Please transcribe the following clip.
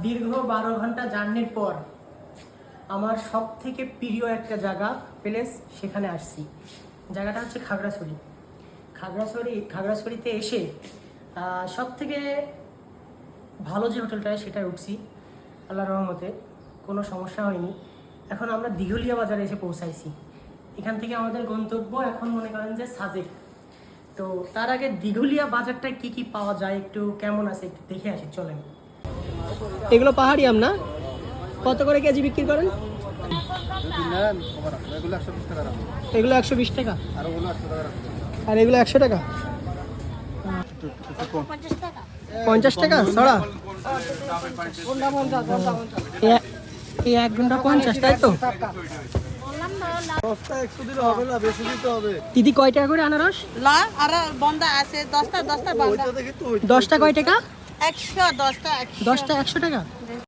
দীর্ঘ 12 ঘন্টা জার্নির পর আমার সব থেকে প্রিয় একটা জায়গা প্লেস, সেখানে আসছি। জায়গাটা হচ্ছে খাগড়াছড়ি। খাগড়াছড়িতে এসে সব থেকে ভালো যে হোটেলটা সেটায় উঠছি, আল্লাহর রহমতে কোনো সমস্যা হয়নি। এখন আমরা দিঘলিয়া বাজারে এসে পৌঁছাইছি। এখান থেকে আমাদের গন্তব্য এখন মনে করেন যে সাজেক। তো তার আগে দিঘলিয়া বাজারটায় কি কি পাওয়া যায়, একটু কেমন আছে একটু দেখে আসি, চলেন। এগুলো পাহাড়ি আম না? কত করে কেজি বিক্রি করেন? এগুলো 120 টাকা, আর এগুলো 100 টাকা। 50 টাকা ছড়া? এই 1 ঘন্টা 50, তাই তো? দিদি কয় টাকা করে আনারস? 10টা কয় টাকা? 10টা 100 টাকা।